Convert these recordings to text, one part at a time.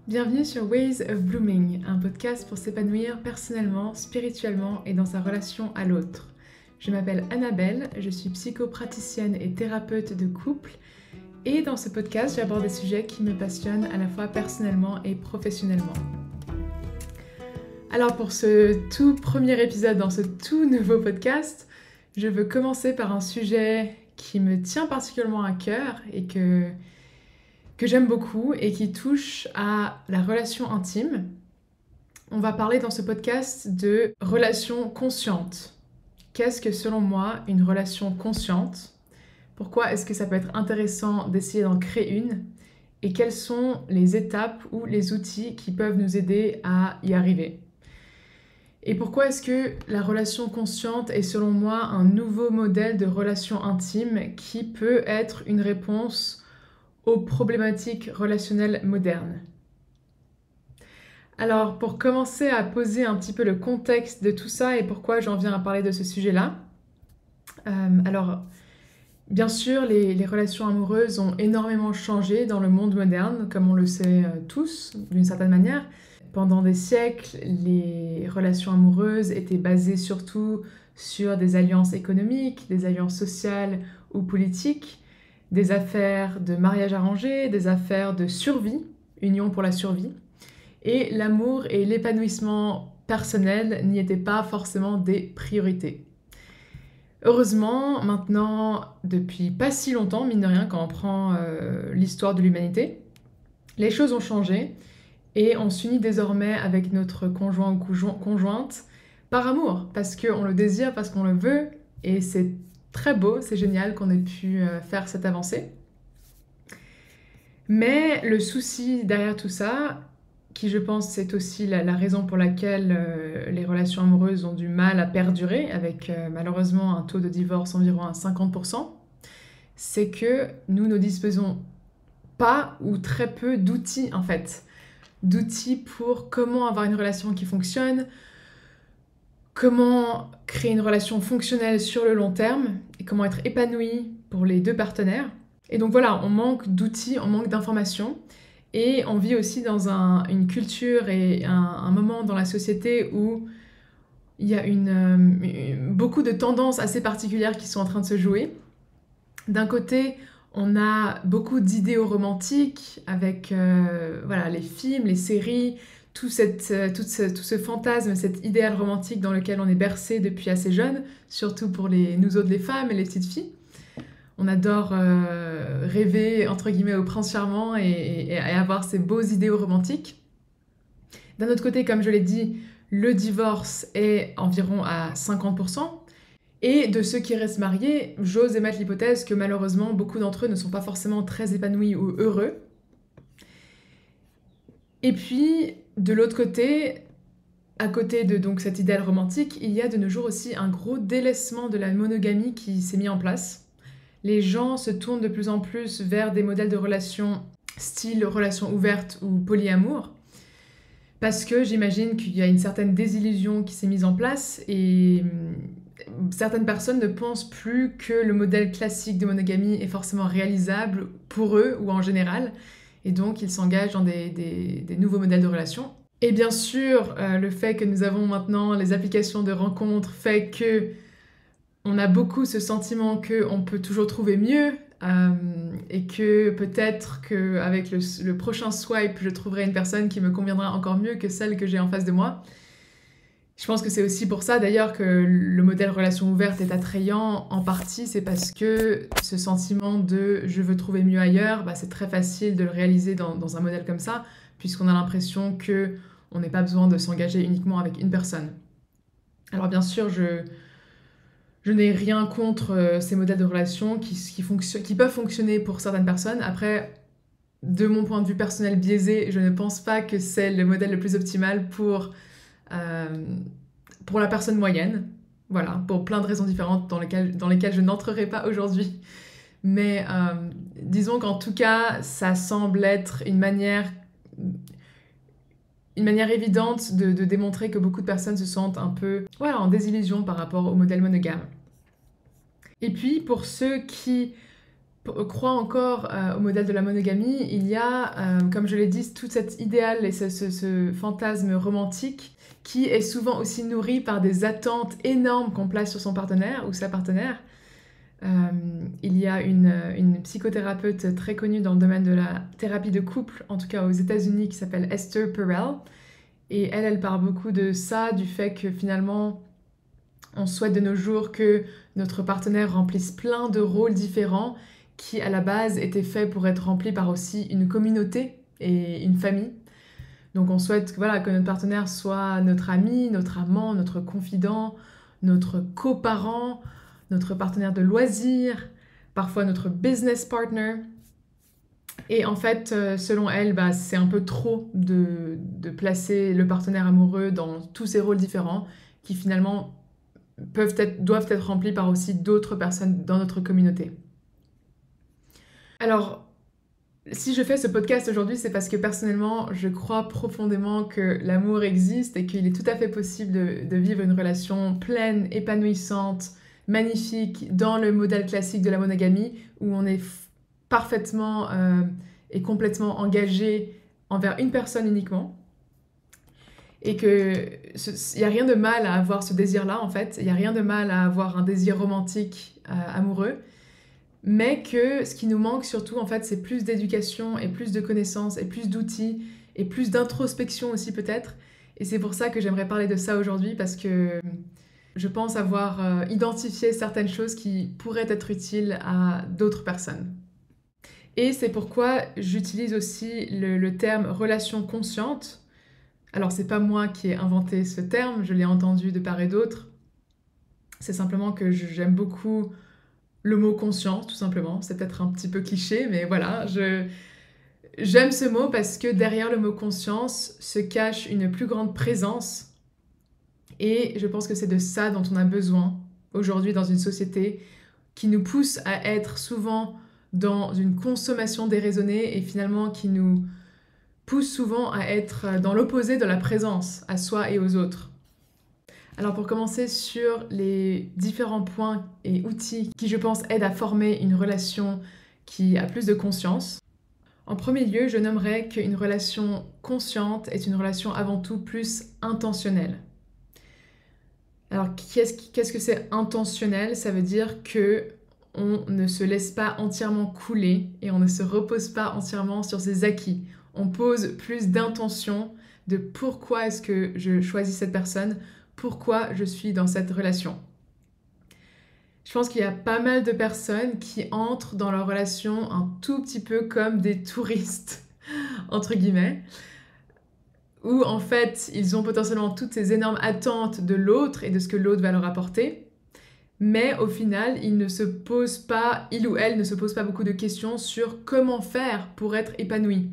Bienvenue sur Ways of Blooming, un podcast pour s'épanouir personnellement, spirituellement et dans sa relation à l'autre. Je m'appelle Annabelle, je suis psychopraticienne et thérapeute de couple et dans ce podcast j'aborde des sujets qui me passionnent à la fois personnellement et professionnellement. Alors pour ce tout premier épisode dans ce tout nouveau podcast, je veux commencer par un sujet qui me tient particulièrement à cœur et que j'aime beaucoup et qui touche à la relation intime. On va parler dans ce podcast de relation consciente. Qu'est-ce que selon moi une relation consciente? Pourquoi est-ce que ça peut être intéressant d'essayer d'en créer une? Et quelles sont les étapes ou les outils qui peuvent nous aider à y arriver? Et pourquoi est-ce que la relation consciente est selon moi un nouveau modèle de relation intime qui peut être une réponse aux problématiques relationnelles modernes? Alors, pour commencer à poser un petit peu le contexte de tout ça et pourquoi j'en viens à parler de ce sujet-là, alors, bien sûr, les relations amoureuses ont énormément changé dans le monde moderne, comme on le sait tous, d'une certaine manière. Pendant des siècles, les relations amoureuses étaient basées surtout sur des alliances économiques, des alliances sociales ou politiques, des affaires de mariage arrangé, des affaires de survie, union pour la survie. Et l'amour et l'épanouissement personnel n'y étaient pas forcément des priorités. Heureusement, maintenant, depuis pas si longtemps, mine de rien, quand on prend l'histoire de l'humanité, les choses ont changé et on s'unit désormais avec notre conjoint ou conjointe par amour, parce qu'on le désire, parce qu'on le veut, et c'est très beau, c'est génial qu'on ait pu faire cette avancée. Mais le souci derrière tout ça, qui je pense c'est aussi la raison pour laquelle les relations amoureuses ont du mal à perdurer, avec malheureusement un taux de divorce environ à 50%, c'est que nous ne disposons pas ou très peu d'outils en fait. D'outils pour comment avoir une relation qui fonctionne, comment créer une relation fonctionnelle sur le long terme et comment être épanoui pour les deux partenaires. Et donc voilà, on manque d'outils, on manque d'informations et on vit aussi dans une culture et un moment dans la société où il y a beaucoup de tendances assez particulières qui sont en train de se jouer. D'un côté, on a beaucoup d'idéaux romantiques avec voilà, les films, les séries, tout ce fantasme, cet idéal romantique dans lequel on est bercé depuis assez jeune, surtout pour nous autres les femmes et les petites filles. On adore rêver, entre guillemets, au prince charmant et avoir ces beaux idéaux romantiques. D'un autre côté, comme je l'ai dit, le divorce est environ à 50%. Et de ceux qui restent mariés, j'ose émettre l'hypothèse que malheureusement, beaucoup d'entre eux ne sont pas forcément très épanouis ou heureux. Et puis, de l'autre côté, à côté de donc, cet idéal romantique, il y a de nos jours aussi un gros délaissement de la monogamie qui s'est mis en place. Les gens se tournent de plus en plus vers des modèles de relations style relation ouverte ou polyamour, parce que j'imagine qu'il y a une certaine désillusion qui s'est mise en place et certaines personnes ne pensent plus que le modèle classique de monogamie est forcément réalisable pour eux ou en général, et donc ils s'engagent dans des nouveaux modèles de relations. Et bien sûr, le fait que nous avons maintenant les applications de rencontres fait que on a beaucoup ce sentiment qu'on peut toujours trouver mieux et que peut-être qu'avec le prochain swipe, je trouverai une personne qui me conviendra encore mieux que celle que j'ai en face de moi. Je pense que c'est aussi pour ça d'ailleurs que le modèle relation ouverte est attrayant en partie, c'est parce que ce sentiment de je veux trouver mieux ailleurs, c'est très facile de le réaliser dans un modèle comme ça, puisqu'on a l'impression qu'on n'a pas besoin de s'engager uniquement avec une personne. Alors bien sûr, je n'ai rien contre ces modèles de relations qui peuvent fonctionner pour certaines personnes. Après, de mon point de vue personnel biaisé, je ne pense pas que c'est le modèle le plus optimal pour la personne moyenne. Voilà, pour plein de raisons différentes dans lesquelles je n'entrerai pas aujourd'hui. Mais disons qu'en tout cas, ça semble être une manière évidente de démontrer que beaucoup de personnes se sentent un peu en désillusion par rapport au modèle monogame. Et puis, pour ceux qui croit encore au modèle de la monogamie, il y a, comme je l'ai dit, tout cet idéal et ce fantasme romantique qui est souvent aussi nourri par des attentes énormes qu'on place sur son partenaire ou sa partenaire. Il y a une psychothérapeute très connue dans le domaine de la thérapie de couple, en tout cas aux États-Unis, qui s'appelle Esther Perel. Et elle parle beaucoup de ça, du fait que finalement, on souhaite de nos jours que notre partenaire remplisse plein de rôles différents qui, à la base, étaient faits pour être remplis par aussi une communauté et une famille. Donc on souhaite voilà, que notre partenaire soit notre ami, notre amant, notre confident, notre coparent, notre partenaire de loisirs, parfois notre business partner. Et en fait, selon elle, c'est un peu trop de placer le partenaire amoureux dans tous ces rôles différents qui finalement doivent être remplis par aussi d'autres personnes dans notre communauté. Alors, si je fais ce podcast aujourd'hui, c'est parce que personnellement, je crois profondément que l'amour existe et qu'il est tout à fait possible de vivre une relation pleine, épanouissante, magnifique, dans le modèle classique de la monogamie, où on est parfaitement et complètement engagé envers une personne uniquement. Et qu'il n'y a rien de mal à avoir ce désir-là, en fait. Il n'y a rien de mal à avoir un désir romantique, amoureux. Mais que ce qui nous manque surtout, en fait, c'est plus d'éducation et plus de connaissances et plus d'outils et plus d'introspection aussi peut-être. Et c'est pour ça que j'aimerais parler de ça aujourd'hui, parce que je pense avoir identifié certaines choses qui pourraient être utiles à d'autres personnes. Et c'est pourquoi j'utilise aussi le terme relation consciente. Alors c'est pas moi qui ai inventé ce terme, je l'ai entendu de part et d'autre. C'est simplement que j'aime beaucoup le mot conscience, tout simplement. C'est peut-être un petit peu cliché, mais voilà, j'aime ce mot parce que derrière le mot conscience se cache une plus grande présence. Et je pense que c'est de ça dont on a besoin aujourd'hui dans une société qui nous pousse à être souvent dans une consommation déraisonnée et finalement qui nous pousse souvent à être dans l'opposé de la présence à soi et aux autres. Alors pour commencer sur les différents points et outils qui je pense aident à former une relation qui a plus de conscience. En premier lieu, je nommerais qu'une relation consciente est une relation avant tout plus intentionnelle. Alors qu'est-ce que c'est intentionnel? Ça veut dire que on ne se laisse pas entièrement couler et on ne se repose pas entièrement sur ses acquis. On pose plus d'intention de pourquoi est-ce que je choisis cette personne, pourquoi je suis dans cette relation. Je pense qu'il y a pas mal de personnes qui entrent dans leur relation un tout petit peu comme des touristes, entre guillemets, où en fait ils ont potentiellement toutes ces énormes attentes de l'autre et de ce que l'autre va leur apporter, mais au final il ou elle ne se pose pas beaucoup de questions sur comment faire pour être épanoui.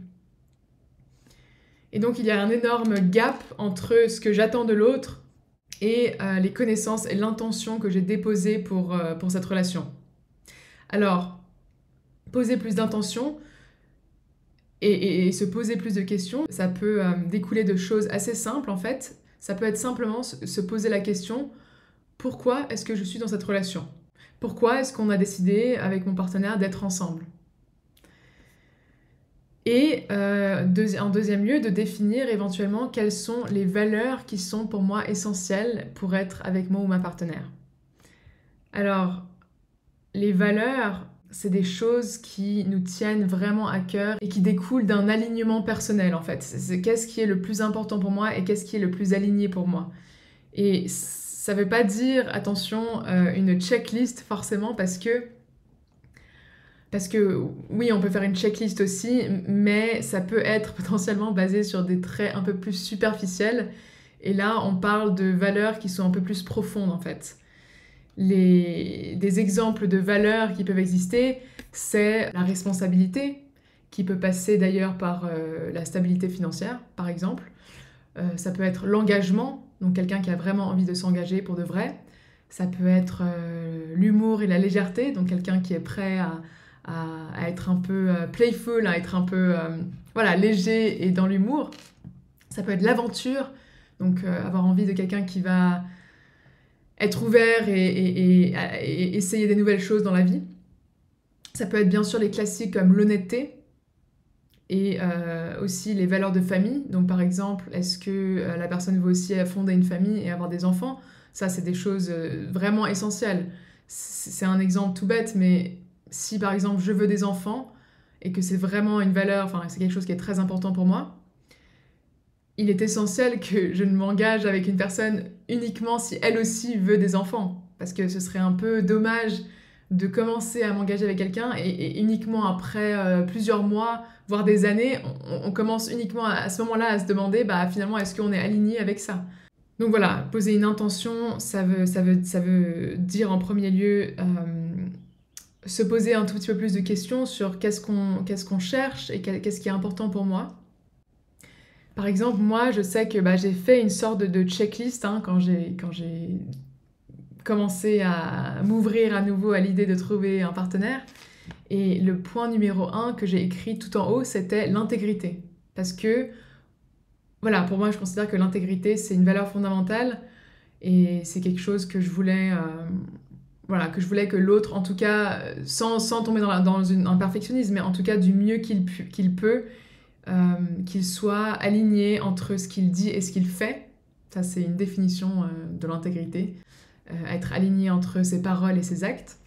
Et donc il y a un énorme gap entre ce que j'attends de l'autre et les connaissances et l'intention que j'ai déposées pour cette relation. Alors, poser plus d'intention et se poser plus de questions, ça peut découler de choses assez simples en fait. Ça peut être simplement se poser la question, pourquoi est-ce que je suis dans cette relation? Pourquoi est-ce qu'on a décidé avec mon partenaire d'être ensemble? Et en deuxième lieu, de définir éventuellement quelles sont les valeurs qui sont pour moi essentielles pour être avec moi ou ma partenaire. Alors, les valeurs, c'est des choses qui nous tiennent vraiment à cœur et qui découlent d'un alignement personnel en fait. C'est qu'est-ce qui est le plus important pour moi et qu'est-ce qui est le plus aligné pour moi. Et ça veut pas dire, attention, une checklist forcément parce que oui, on peut faire une checklist aussi, mais ça peut être potentiellement basé sur des traits un peu plus superficiels. Et là, on parle de valeurs qui sont un peu plus profondes, en fait. Des exemples de valeurs qui peuvent exister, c'est la responsabilité, qui peut passer d'ailleurs par la stabilité financière, par exemple. Ça peut être l'engagement, donc quelqu'un qui a vraiment envie de s'engager pour de vrai. Ça peut être l'humour et la légèreté, donc quelqu'un qui est prêt à être un peu playful, à être un peu léger et dans l'humour. Ça peut être l'aventure, donc avoir envie de quelqu'un qui va être ouvert et essayer des nouvelles choses dans la vie. Ça peut être bien sûr les classiques comme l'honnêteté et aussi les valeurs de famille. Donc par exemple, est-ce que la personne veut aussi fonder une famille et avoir des enfants? Ça, c'est des choses vraiment essentielles. C'est un exemple tout bête, mais si par exemple je veux des enfants et que c'est vraiment une valeur, enfin c'est quelque chose qui est très important pour moi, il est essentiel que je ne m'engage avec une personne uniquement si elle aussi veut des enfants. Parce que ce serait un peu dommage de commencer à m'engager avec quelqu'un et uniquement après plusieurs mois, voire des années, on commence uniquement à ce moment-là à se demander bah, finalement est-ce qu'on est aligné avec ça. Donc voilà, poser une intention, ça veut dire en premier lieu se poser un tout petit peu plus de questions sur qu'est-ce qu'on cherche et qu'est-ce qui est important pour moi. Par exemple, moi, je sais que bah, j'ai fait une sorte de checklist hein, quand j'ai commencé à m'ouvrir à nouveau à l'idée de trouver un partenaire. Et le point numéro 1 que j'ai écrit tout en haut, c'était l'intégrité. Parce que, voilà, pour moi, je considère que l'intégrité, c'est une valeur fondamentale et c'est quelque chose que je voulais, voilà, que je voulais que l'autre, en tout cas, sans tomber dans un perfectionnisme, mais en tout cas du mieux qu'il peut, qu'il soit aligné entre ce qu'il dit et ce qu'il fait. Ça, c'est une définition de l'intégrité. Être aligné entre ses paroles et ses actes.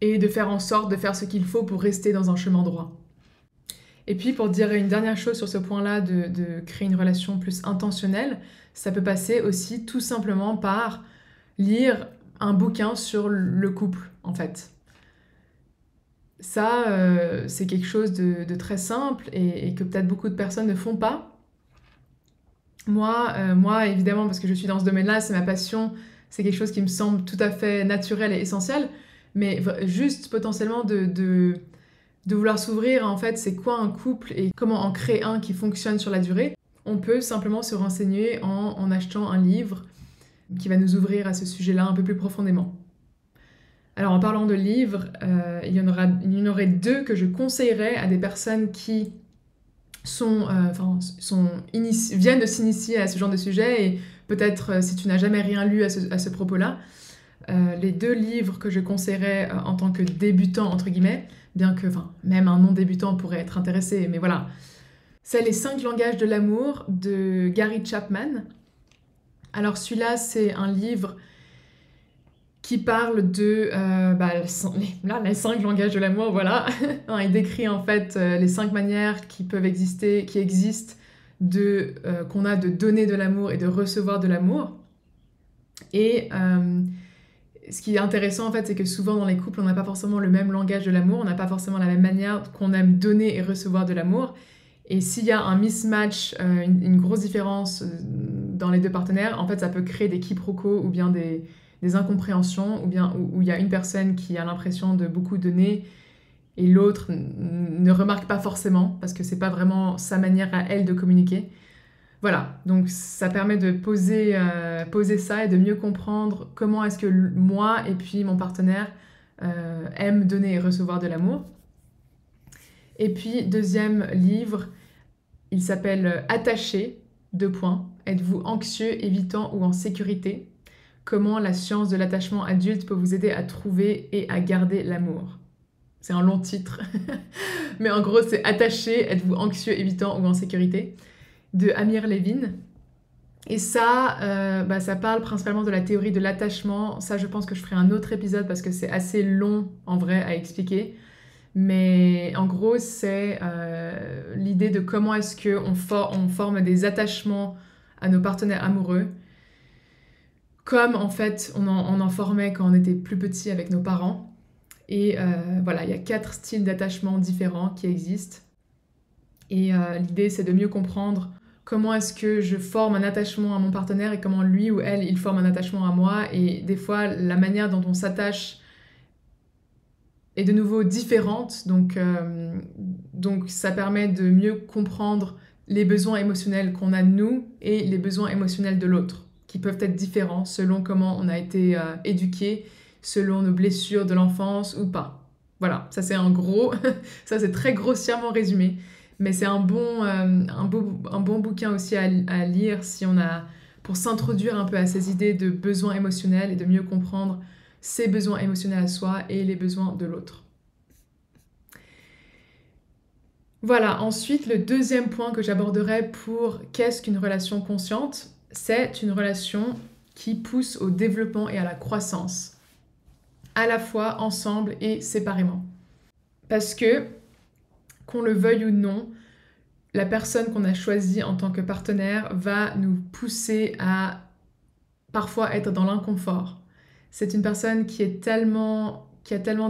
Et de faire en sorte de faire ce qu'il faut pour rester dans un chemin droit. Et puis, pour dire une dernière chose sur ce point-là, de créer une relation plus intentionnelle, ça peut passer aussi tout simplement par lire un bouquin sur le couple, en fait. Ça, c'est quelque chose de très simple et que peut-être beaucoup de personnes ne font pas. Moi, évidemment, parce que je suis dans ce domaine-là, c'est ma passion, c'est quelque chose qui me semble tout à fait naturel et essentiel, mais juste potentiellement de vouloir s'ouvrir, en fait, c'est quoi un couple et comment en créer un qui fonctionne sur la durée. On peut simplement se renseigner en achetant un livre qui va nous ouvrir à ce sujet-là un peu plus profondément. Alors en parlant de livres, il y en aurait 2 que je conseillerais à des personnes qui viennent de s'initier à ce genre de sujet et peut-être si tu n'as jamais rien lu à ce propos-là, les 2 livres que je conseillerais en tant que débutant, entre guillemets, bien que même un non-débutant pourrait être intéressé, mais voilà, c'est Les 5 langages de l'amour de Gary Chapman. Alors celui-là, c'est un livre qui parle de les 5 langages de l'amour, voilà. Il décrit en fait les 5 manières qui existent qu'on a de donner de l'amour et de recevoir de l'amour. Et ce qui est intéressant en fait, c'est que souvent dans les couples, on n'a pas forcément le même langage de l'amour, on n'a pas forcément la même manière qu'on aime donner et recevoir de l'amour. Et s'il y a un mismatch, une grosse différence dans les 2 partenaires, en fait, ça peut créer des quiproquos ou bien des incompréhensions, ou bien où il y a une personne qui a l'impression de beaucoup donner et l'autre ne remarque pas forcément parce que c'est pas vraiment sa manière à elle de communiquer. Voilà, donc ça permet de poser ça et de mieux comprendre comment est-ce que moi et puis mon partenaire aiment donner et recevoir de l'amour. Et puis, 2e livre, il s'appelle Attaché, : Êtes-vous anxieux, évitant ou en sécurité ? Comment la science de l'attachement adulte peut vous aider à trouver et à garder l'amour. C'est un long titre, mais en gros c'est Attaché, êtes-vous anxieux, évitant ou en sécurité, de Amir Levin. Et ça, ça parle principalement de la théorie de l'attachement. Ça, je pense que je ferai un autre épisode parce que c'est assez long en vrai à expliquer. Mais en gros, c'est l'idée de comment est-ce qu'on forme des attachements à nos partenaires amoureux, comme en fait on en formait quand on était plus petit avec nos parents. Et voilà, il y a 4 styles d'attachement différents qui existent. Et l'idée, c'est de mieux comprendre comment est-ce que je forme un attachement à mon partenaire et comment lui ou elle, il forme un attachement à moi. Et des fois, la manière dont on s'attache est de nouveau différente. Donc ça permet de mieux comprendre les besoins émotionnels qu'on a de nous et les besoins émotionnels de l'autre, qui peuvent être différents selon comment on a été éduqué, selon nos blessures de l'enfance ou pas. Voilà, ça c'est ça c'est très grossièrement résumé, mais c'est un bon bouquin aussi à lire pour s'introduire un peu à ces idées de besoins émotionnels et de mieux comprendre ses besoins émotionnels à soi et les besoins de l'autre. Voilà, ensuite, le deuxième point que j'aborderai pour qu'est-ce qu'une relation consciente, c'est une relation qui pousse au développement et à la croissance, à la fois ensemble et séparément. Parce que, qu'on le veuille ou non, la personne qu'on a choisie en tant que partenaire va nous pousser à parfois être dans l'inconfort. C'est une personne qui a tellement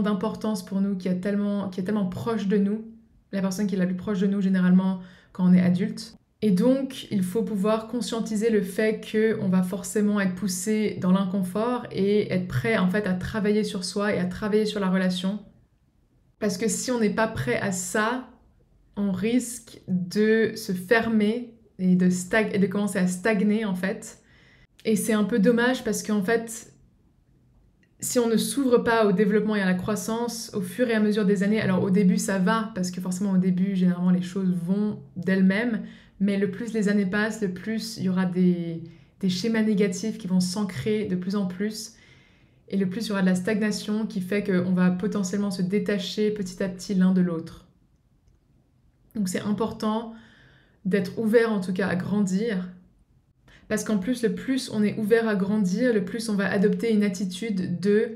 d'importance pour nous, qui est tellement proche de nous, la personne qui est la plus proche de nous généralement quand on est adulte. Et donc, il faut pouvoir conscientiser le fait qu'on va forcément être poussé dans l'inconfort et être prêt en fait à travailler sur soi et à travailler sur la relation. Parce que si on n'est pas prêt à ça, on risque de se fermer et de commencer à stagner en fait. Et c'est un peu dommage parce qu'en fait, si on ne s'ouvre pas au développement et à la croissance au fur et à mesure des années, alors au début ça va, parce que forcément au début, généralement les choses vont d'elles-mêmes, mais le plus les années passent, le plus il y aura des schémas négatifs qui vont s'ancrer de plus en plus, et le plus il y aura de la stagnation qui fait qu'on va potentiellement se détacher petit à petit l'un de l'autre. Donc c'est important d'être ouvert en tout cas à grandir, parce qu'en plus, le plus on est ouvert à grandir, le plus on va adopter une attitude de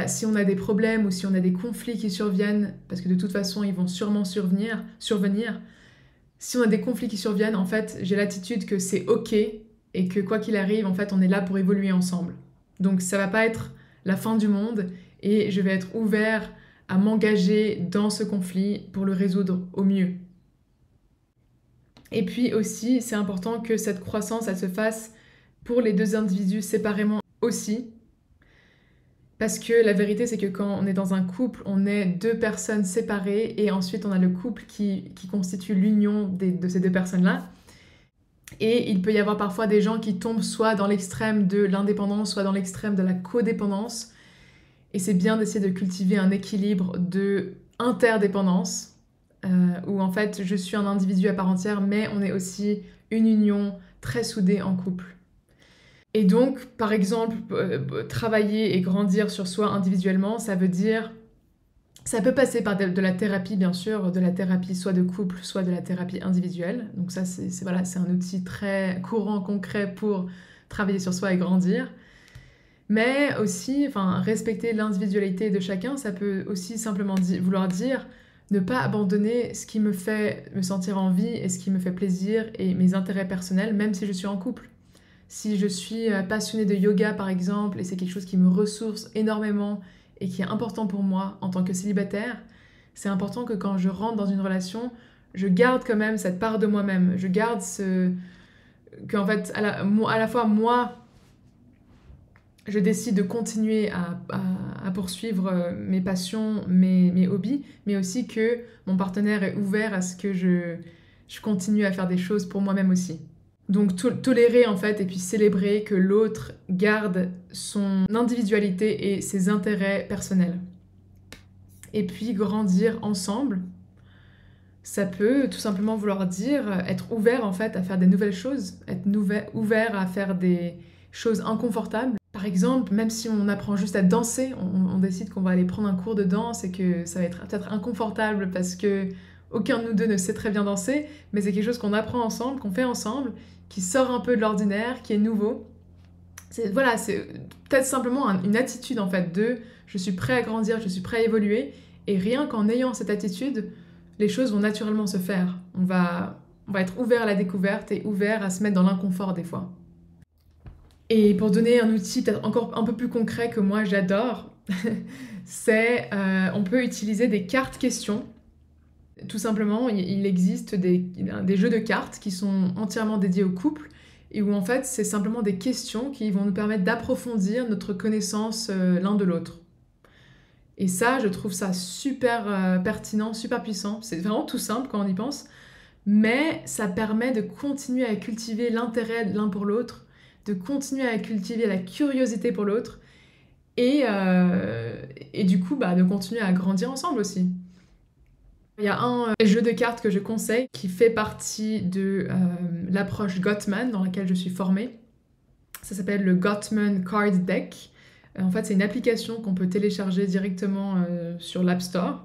si on a des problèmes ou si on a des conflits qui surviennent, parce que de toute façon ils vont sûrement survenir, si on a des conflits qui surviennent, en fait, j'ai l'attitude que c'est ok et que quoi qu'il arrive, en fait, on est là pour évoluer ensemble. Donc ça va pas être la fin du monde et je vais être ouvert à m'engager dans ce conflit pour le résoudre au mieux. Et puis aussi, c'est important que cette croissance, elle se fasse pour les deux individus séparément aussi. Parce que la vérité, c'est que quand on est dans un couple, on est deux personnes séparées et ensuite on a le couple qui constitue l'union de ces deux personnes-là. Et il peut y avoir parfois des gens qui tombent soit dans l'extrême de l'indépendance, soit dans l'extrême de la codépendance. Et c'est bien d'essayer de cultiver un équilibre de interdépendance, où en fait je suis un individu à part entière, mais on est aussi une union très soudée en couple. Et donc, par exemple, travailler et grandir sur soi individuellement, ça veut dire... Ça peut passer par de la thérapie, bien sûr, de la thérapie soit de couple, soit de la thérapie individuelle. Donc ça, voilà, c'est un outil très courant, concret pour travailler sur soi et grandir. Mais aussi, respecter l'individualité de chacun, ça peut aussi simplement vouloir dire ne pas abandonner ce qui me fait me sentir en vie et ce qui me fait plaisir et mes intérêts personnels, même si je suis en couple. Si je suis passionnée de yoga, par exemple, et c'est quelque chose qui me ressource énormément et qui est important pour moi en tant que célibataire, c'est important que quand je rentre dans une relation, je garde quand même cette part de moi-même. Je garde qu'en fait, à la fois, moi, je décide de continuer à poursuivre mes passions, mes hobbies, mais aussi que mon partenaire est ouvert à ce que je continue à faire des choses pour moi-même aussi. Donc tolérer en fait et puis célébrer que l'autre garde son individualité et ses intérêts personnels. Et puis grandir ensemble, ça peut tout simplement vouloir dire être ouvert en fait à faire des nouvelles choses, être ouvert à faire des choses inconfortables. Par exemple, même si on apprend juste à danser, on décide qu'on va aller prendre un cours de danse et que ça va être peut-être inconfortable parce que aucun de nous deux ne sait très bien danser, mais c'est quelque chose qu'on apprend ensemble, qu'on fait ensemble, qui sort un peu de l'ordinaire, qui est nouveau. C'est peut-être simplement une attitude en fait de je suis prêt à grandir, je suis prêt à évoluer, et rien qu'en ayant cette attitude, les choses vont naturellement se faire. On va être ouvert à la découverte et ouvert à se mettre dans l'inconfort des fois. Et pour donner un outil peut-être encore un peu plus concret que moi j'adore, c'est on peut utiliser des cartes questions. Tout simplement, il existe des jeux de cartes qui sont entièrement dédiés au couple et où en fait c'est simplement des questions qui vont nous permettre d'approfondir notre connaissance l'un de l'autre. Et ça, je trouve ça super pertinent, super puissant. C'est vraiment tout simple quand on y pense, mais ça permet de continuer à cultiver l'intérêt de l'un pour l'autre, de continuer à cultiver la curiosité pour l'autre et du coup de continuer à grandir ensemble aussi. Il y a un jeu de cartes que je conseille qui fait partie de l'approche Gottman dans laquelle je suis formée. Ça s'appelle le Gottman Card Deck. En fait, c'est une application qu'on peut télécharger directement sur l'App Store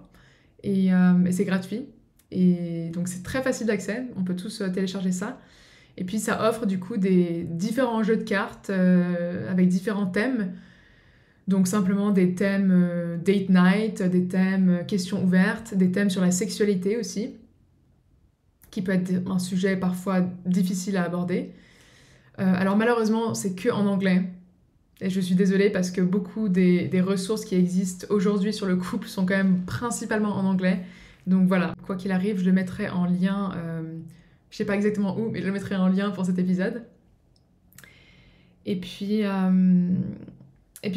et c'est gratuit. Et donc c'est très facile d'accès, on peut tous télécharger ça. Et puis ça offre du coup des différents jeux de cartes avec différents thèmes. Donc simplement des thèmes date night, des thèmes questions ouvertes, des thèmes sur la sexualité aussi, qui peut être un sujet parfois difficile à aborder. Alors malheureusement, c'est que en anglais. Et je suis désolée parce que beaucoup des ressources qui existent aujourd'hui sur le couple sont quand même principalement en anglais. Donc voilà, quoi qu'il arrive, je le mettrai en lien, je sais pas exactement où, mais je le mettrai en lien pour cet épisode. Et puis,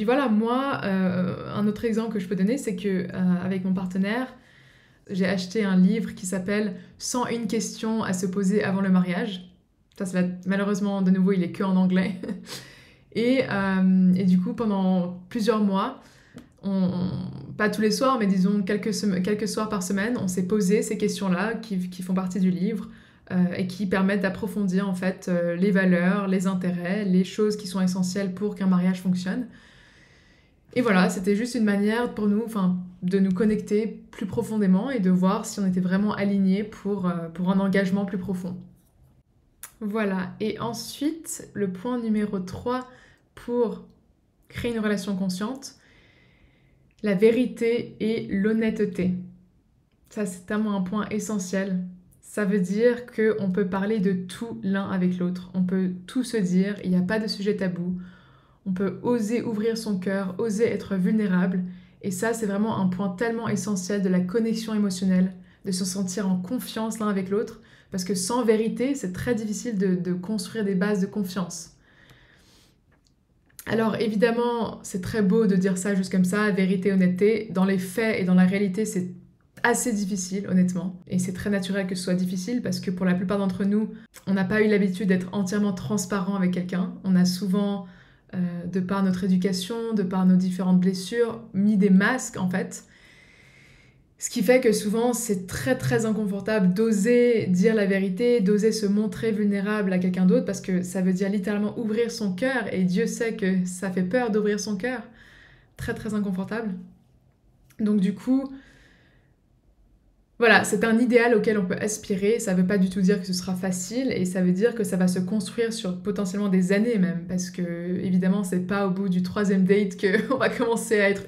voilà, moi, un autre exemple que je peux donner, c'est que avec mon partenaire, j'ai acheté un livre qui s'appelle 101 questions à se poser avant le mariage. Ça, malheureusement, de nouveau, il est que en anglais. Et du coup, pendant plusieurs mois, pas tous les soirs, mais disons quelques soirs par semaine, on s'est posé ces questions-là qui font partie du livre et qui permettent d'approfondir en fait les valeurs, les intérêts, les choses qui sont essentielles pour qu'un mariage fonctionne. Et voilà, c'était juste une manière pour nous, de nous connecter plus profondément et de voir si on était vraiment alignés pour un engagement plus profond. Voilà, et ensuite, le point numéro 3 pour créer une relation consciente, la vérité et l'honnêteté. Ça, c'est tellement un point essentiel. Ça veut dire qu'on peut parler de tout l'un avec l'autre. On peut tout se dire, il n'y a pas de sujet tabou. On peut oser ouvrir son cœur, oser être vulnérable. Et ça, c'est vraiment un point tellement essentiel de la connexion émotionnelle, de se sentir en confiance l'un avec l'autre. Parce que sans vérité, c'est très difficile de construire des bases de confiance. Alors évidemment, c'est très beau de dire ça juste comme ça, vérité, honnêteté. Dans les faits et dans la réalité, c'est assez difficile, honnêtement. Et c'est très naturel que ce soit difficile parce que pour la plupart d'entre nous, on n'a pas eu l'habitude d'être entièrement transparent avec quelqu'un. On a souvent, de par notre éducation, de par nos différentes blessures, mis des masques en fait. Ce qui fait que souvent, c'est très très inconfortable d'oser dire la vérité, d'oser se montrer vulnérable à quelqu'un d'autre, parce que ça veut dire littéralement ouvrir son cœur, et Dieu sait que ça fait peur d'ouvrir son cœur. Très très inconfortable. Donc du coup, voilà, c'est un idéal auquel on peut aspirer. Ça veut pas du tout dire que ce sera facile, et ça veut dire que ça va se construire sur potentiellement des années même, parce que évidemment, c'est pas au bout du 3e date qu'on va commencer à être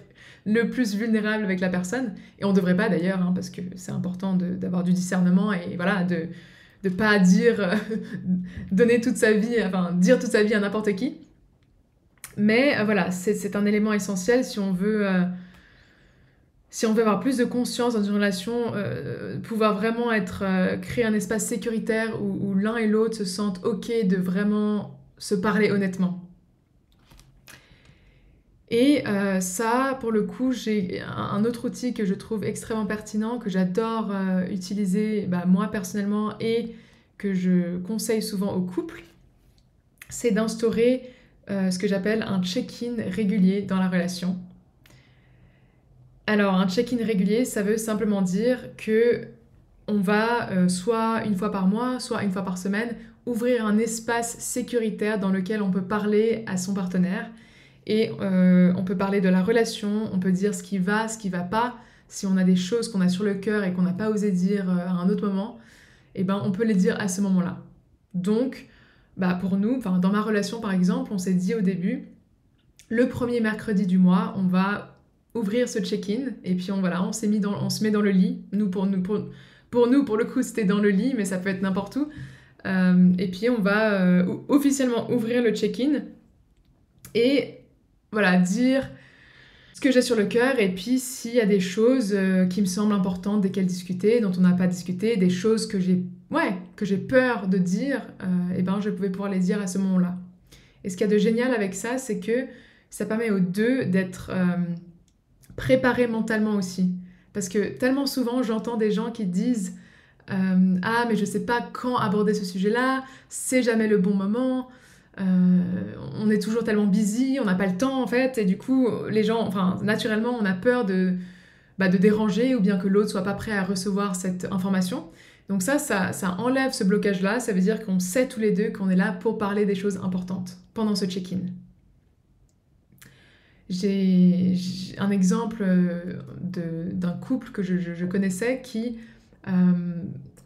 le plus vulnérable avec la personne, et on devrait pas d'ailleurs, hein, parce que c'est important d'avoir du discernement et voilà, de pas dire, donner toute sa vie, enfin dire toute sa vie à n'importe qui. Mais voilà, c'est un élément essentiel si on veut avoir plus de conscience dans une relation, pouvoir vraiment créer un espace sécuritaire où l'un et l'autre se sentent ok de vraiment se parler honnêtement. Et ça, pour le coup, j'ai un autre outil que je trouve extrêmement pertinent, que j'adore utiliser moi personnellement et que je conseille souvent aux couples, c'est d'instaurer ce que j'appelle un check-in régulier dans la relation. Alors, un check-in régulier, ça veut simplement dire que on va, soit une fois par mois, soit une fois par semaine, ouvrir un espace sécuritaire dans lequel on peut parler à son partenaire. Et on peut parler de la relation, on peut dire ce qui va pas. Si on a des choses qu'on a sur le cœur et qu'on n'a pas osé dire à un autre moment, eh ben, on peut les dire à ce moment-là. Donc, pour nous, dans ma relation par exemple, on s'est dit au début, le premier mercredi du mois, on va ouvrir ce check-in, et puis on se met dans le lit. Pour le coup, c'était dans le lit, mais ça peut être n'importe où. Et puis on va officiellement ouvrir le check-in et voilà, dire ce que j'ai sur le cœur, et puis s'il y a des choses qui me semblent importantes, desquelles discuter, dont on n'a pas discuté, des choses que j'ai peur de dire, et ben je pouvais pouvoir les dire à ce moment-là. Et ce qu'il y a de génial avec ça, c'est que ça permet aux deux d'être préparés mentalement aussi. Parce que tellement souvent, j'entends des gens qui disent ah, mais je sais pas quand aborder ce sujet-là, c'est jamais le bon moment, on est toujours tellement busy, on n'a pas le temps en fait, et du coup, les gens, naturellement, on a peur de déranger ou bien que l'autre soit pas prêt à recevoir cette information. Donc ça enlève ce blocage-là, ça veut dire qu'on sait tous les deux qu'on est là pour parler des choses importantes pendant ce check-in. J'ai un exemple d'un couple que je connaissais qui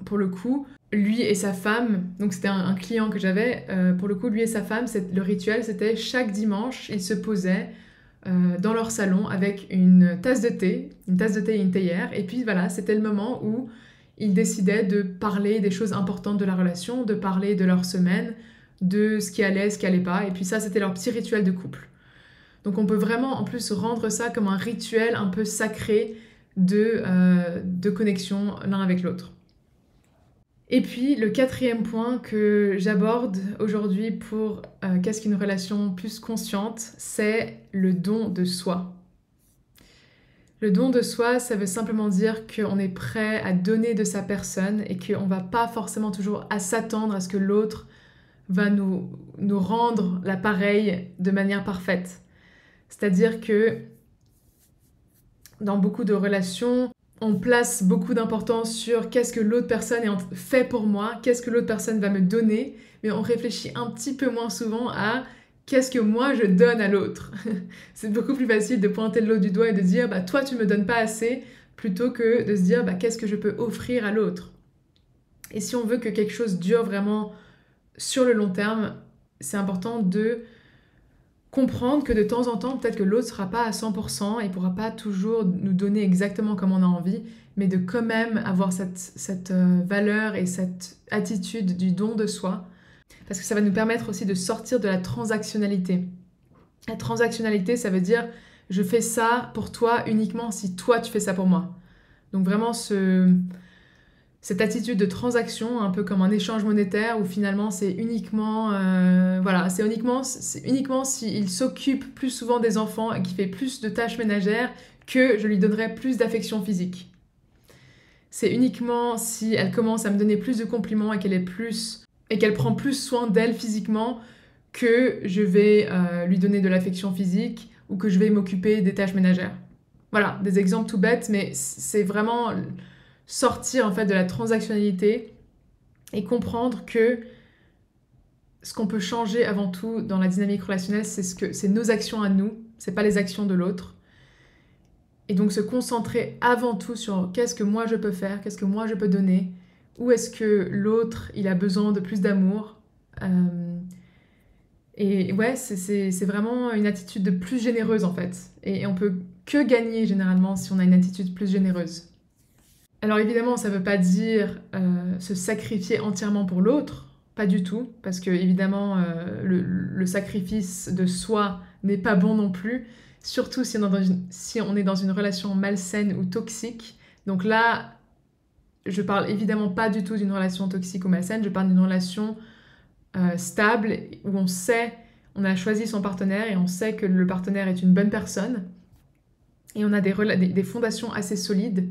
Pour le coup, lui et sa femme, donc c'était un client que j'avais, pour le coup, lui et sa femme, le rituel, c'était chaque dimanche, ils se posaient dans leur salon avec une tasse de thé et une théière, et puis voilà, c'était le moment où ils décidaient de parler des choses importantes de la relation, de parler de leur semaine, de ce qui allait, ce qui allait pas, et puis ça, c'était leur petit rituel de couple. Donc on peut vraiment en plus rendre ça comme un rituel un peu sacré de connexion l'un avec l'autre. Et puis le quatrième point que j'aborde aujourd'hui pour qu'est-ce qu'une relation plus consciente, c'est le don de soi. Le don de soi, ça veut simplement dire qu'on est prêt à donner de sa personne et qu'on ne va pas forcément toujours s'attendre à ce que l'autre va nous rendre l'appareil de manière parfaite. C'est-à-dire que dans beaucoup de relations, on place beaucoup d'importance sur qu'est-ce que l'autre personne fait pour moi, qu'est-ce que l'autre personne va me donner, mais on réfléchit un petit peu moins souvent à qu'est-ce que moi je donne à l'autre. C'est beaucoup plus facile de pointer l'autre du doigt et de dire bah, toi tu me donnes pas assez, plutôt que de se dire bah, qu'est-ce que je peux offrir à l'autre. Et si on veut que quelque chose dure vraiment sur le long terme, c'est important de comprendre que de temps en temps, peut-être que l'autre ne sera pas à 100% et ne pourra pas toujours nous donner exactement comme on a envie, mais de quand même avoir cette valeur et cette attitude du don de soi, parce que ça va nous permettre aussi de sortir de la transactionnalité. La transactionnalité, ça veut dire je fais ça pour toi uniquement si toi tu fais ça pour moi. Donc vraiment cette attitude de transaction, un peu comme un échange monétaire, où finalement c'est uniquement, c'est uniquement s'il s'occupe plus souvent des enfants et qu'il fait plus de tâches ménagères que je lui donnerai plus d'affection physique. C'est uniquement si elle commence à me donner plus de compliments et qu'elle prend plus soin d'elle physiquement que je vais lui donner de l'affection physique ou que je vais m'occuper des tâches ménagères. Voilà, des exemples tout bêtes, mais c'est vraiment sortir en fait de la transactionnalité et comprendre que ce qu'on peut changer avant tout dans la dynamique relationnelle, c'est nos actions à nous, c'est pas les actions de l'autre. Et donc se concentrer avant tout sur qu'est-ce que moi je peux faire, qu'est-ce que moi je peux donner, où est-ce que l'autre il a besoin de plus d'amour. Et ouais, c'est vraiment une attitude de plus généreuse en fait. Et on peut que gagner généralement si on a une attitude plus généreuse. Alors évidemment, ça ne veut pas dire se sacrifier entièrement pour l'autre, pas du tout, parce que évidemment, le sacrifice de soi n'est pas bon non plus, surtout si on est dans une relation malsaine ou toxique. Donc là, je parle évidemment pas du tout d'une relation toxique ou malsaine, je parle d'une relation stable où on a choisi son partenaire et on sait que le partenaire est une bonne personne et on a des fondations assez solides.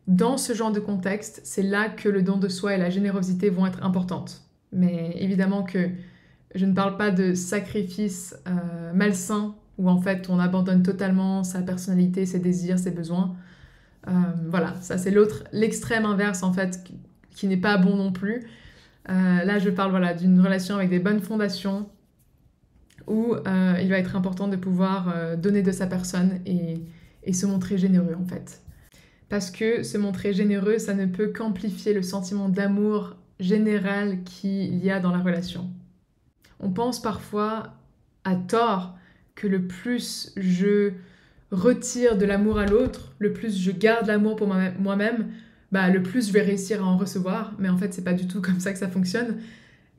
Dans ce genre de contexte, c'est là que le don de soi et la générosité vont être importantes. Mais évidemment que je ne parle pas de sacrifice malsain où en fait on abandonne totalement sa personnalité, ses désirs, ses besoins. Voilà, ça c'est l'extrême inverse en fait qui n'est pas bon non plus. Là je parle d'une relation avec des bonnes fondations où il va être important de pouvoir donner de sa personne et se montrer généreux en fait. Parce que se montrer généreux, ça ne peut qu'amplifier le sentiment d'amour général qu'il y a dans la relation. On pense parfois, à tort, que le plus je retire de l'amour à l'autre, le plus je garde l'amour pour moi-même, le plus je vais réussir à en recevoir. Mais en fait, c'est pas du tout comme ça que ça fonctionne.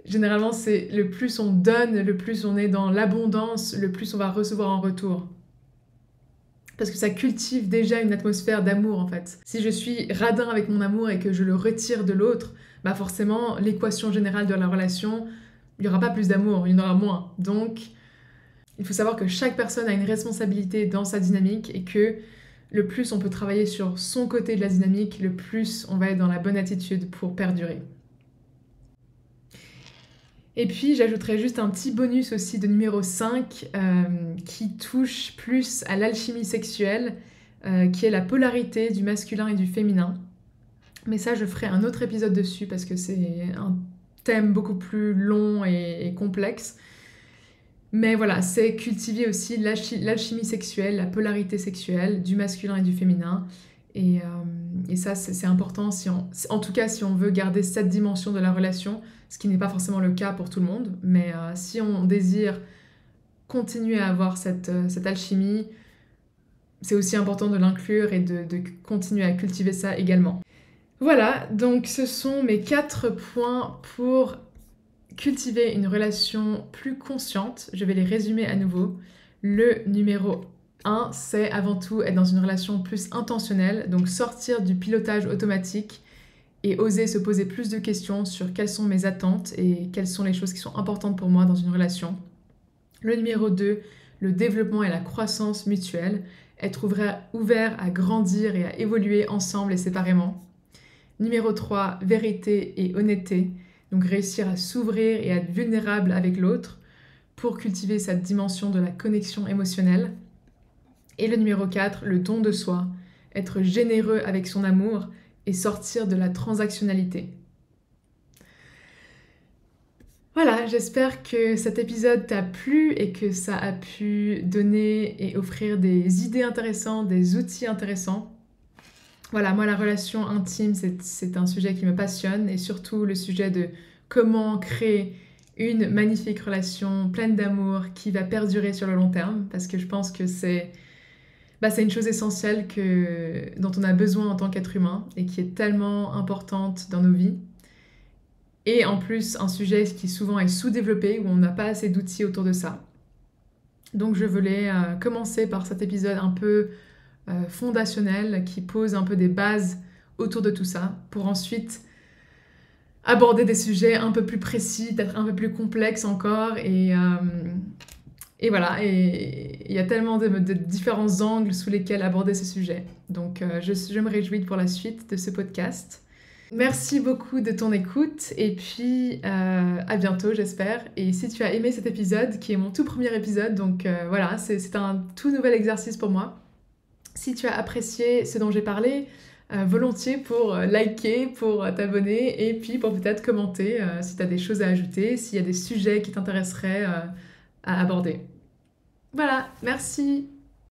Généralement, c'est le plus on donne, le plus on est dans l'abondance, le plus on va recevoir en retour. Parce que ça cultive déjà une atmosphère d'amour en fait. Si je suis radin avec mon amour et que je le retire de l'autre, forcément l'équation générale de la relation, il n'y aura pas plus d'amour, il y en aura moins. Donc il faut savoir que chaque personne a une responsabilité dans sa dynamique et que le plus on peut travailler sur son côté de la dynamique, le plus on va être dans la bonne attitude pour perdurer. Et puis j'ajouterais juste un petit bonus aussi de numéro 5 qui touche plus à l'alchimie sexuelle, qui est la polarité du masculin et du féminin. Mais ça, je ferai un autre épisode dessus parce que c'est un thème beaucoup plus long et complexe. Mais voilà, c'est cultiver aussi l'alchimie sexuelle, la polarité sexuelle du masculin et du féminin. Et et ça, c'est important, en tout cas si on veut garder cette dimension de la relation, ce qui n'est pas forcément le cas pour tout le monde, mais si on désire continuer à avoir cette alchimie, c'est aussi important de l'inclure et de continuer à cultiver ça également. Voilà, donc ce sont mes 4 points pour cultiver une relation plus consciente. Je vais les résumer à nouveau. Le numéro 1, c'est avant tout être dans une relation plus intentionnelle, donc sortir du pilotage automatique et oser se poser plus de questions sur quelles sont mes attentes et quelles sont les choses qui sont importantes pour moi dans une relation. Le numéro 2, le développement et la croissance mutuelle, être ouvert à grandir et à évoluer ensemble et séparément. Numéro 3, vérité et honnêteté, donc réussir à s'ouvrir et à être vulnérable avec l'autre pour cultiver cette dimension de la connexion émotionnelle. Et le numéro 4, le don de soi, être généreux avec son amour et sortir de la transactionnalité. Voilà, j'espère que cet épisode t'a plu et que ça a pu donner et offrir des idées intéressantes, des outils intéressants. Voilà, moi la relation intime, c'est un sujet qui me passionne et surtout le sujet de comment créer une magnifique relation pleine d'amour qui va perdurer sur le long terme parce que je pense que c'est une chose essentielle dont on a besoin en tant qu'être humain et qui est tellement importante dans nos vies. Et en plus, un sujet qui souvent est sous-développé, où on n'a pas assez d'outils autour de ça. Donc je voulais commencer par cet épisode un peu fondationnel, qui pose un peu des bases autour de tout ça, pour ensuite aborder des sujets un peu plus précis, peut-être un peu plus complexes encore, et voilà, et il y a tellement de différents angles sous lesquels aborder ce sujet. Donc je me réjouis pour la suite de ce podcast. Merci beaucoup de ton écoute et puis à bientôt j'espère. Et si tu as aimé cet épisode, qui est mon tout premier épisode, donc voilà, c'est un tout nouvel exercice pour moi. Si tu as apprécié ce dont j'ai parlé, volontiers pour liker, pour t'abonner et puis pour peut-être commenter si tu as des choses à ajouter, s'il y a des sujets qui t'intéresseraient à aborder. Voilà, merci!